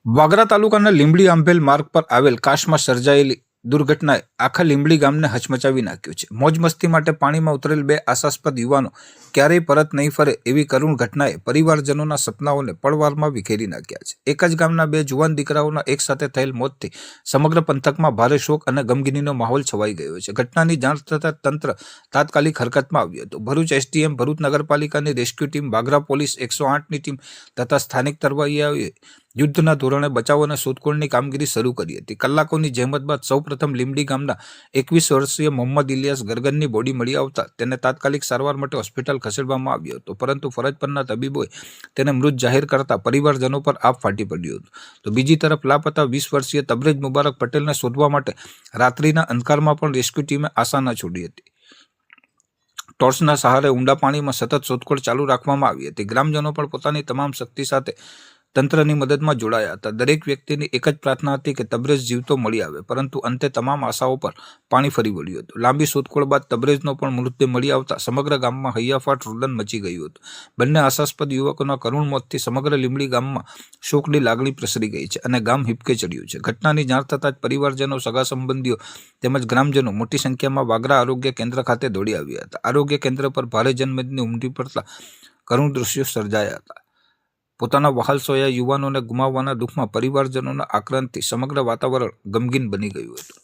વાગરા તાલુકાના લીંબડી આંભેલ માર્ગ પર આવેલ કાશમાં સર્જાયેલી દુર્ઘટનાએ આખા લીંબડી ગામને હચમચાવી નાખ્યું છે. મોજ મસ્તી માટે પાણીમાં ઉતરેલ બે આશાસ્પદ યુવાનો ક્યારેય પરત નહીં ફરે એવી કરુણ ઘટનાએ પરિવારજનોના સપનાઓને પળવારમાં વિખેરી નાખ્યા છે. એક જ ગામના બે જુવાન દીકરાઓના એક સાથે થયેલ મોતથી સમગ્ર પંથકમાં ભારે શોક અને ગમગીનીનો માહોલ છવાઈ ગયો છે. ઘટનાની જાણ થતાં તંત્ર તાત્કાલિક હરકતમાં આવ્યું હતું. ભરૂચ એસટીએમ, ભરૂચ નગરપાલિકાની રેસ્ક્યુ ટીમ, વાગરા પોલીસ 108ની ટીમ તથા સ્થાનિક તરવૈયાઓએ યુદ્ધના ધોરણે બચાવ અને શોધખોળની કામગીરી શરૂ કરી હતી. કલાકોની જહેમત બાદ સૌપ્રથમ લીંબડી ગામના 21 વર્ષીય મોહમ્મદ ઇલિયાસ ગરગનની બોડી મળી આવતા તેને તાત્કાલિક સારવાર માટે હોસ્પિટલ ખસેડવામાં આવ્યો હતો, પરંતુ ફરજ પરના તબીબોએ તેને મૃત જાહેર કરતા પરિવારજનો પર આપ ફાટી પડ્યું હતું. તો બીજી તરફ લાપતા 20 વર્ષીય તબરેજ મુબારક પટેલને શોધવા માટે રાત્રિના અંધકારમાં પણ રેસ્ક્યુ ટીમે આશા ન છોડી હતી. ટોર્ચના સહારે ઊંડા પાણીમાં સતત શોધખોળ ચાલુ રાખવામાં આવી હતી. ગ્રામજનો પણ પોતાની તમામ શક્તિ સાથે તંત્રની મદદમાં જોડાયા હતા. દરેક વ્યક્તિની એક જ પ્રાર્થના હતી કે તબરેજ જીવતો મળી આવે, પરંતુ અંતે તમામ આશાઓ પર પાણી ફરી વળ્યું હતું. લાંબી શોધખોળ બાદ તબરેજનો પણ મૃતદેહ મળી આવતા સમગ્ર ગામમાં હૈયાફાટ રુદન મચી ગયું હતું. બંને આશાસ્પદ યુવકોના કરુણ મોતથી સમગ્ર લીંબડી ગામમાં શોકની લાગણી પ્રસરી ગઈ છે અને ગામ હિબકે ચડ્યું છે. ઘટનાની જાણ થતાં જ પરિવારજનો, સગા સંબંધીઓ તેમજ ગ્રામજનો મોટી સંખ્યામાં વાગરા આરોગ્ય કેન્દ્ર ખાતે દોડી આવ્યા હતા. આરોગ્ય કેન્દ્ર પર ભારે જનમેદની ઉમટી પડતા કરુણ દ્રશ્યો સર્જાયા હતા. પોતાના વહાલસોયા યુવાનોને ગુમાવવાના દુઃખમાં પરિવારજનોના આક્રંદથી સમગ્ર વાતાવરણ ગમગીન બની ગયું હતું.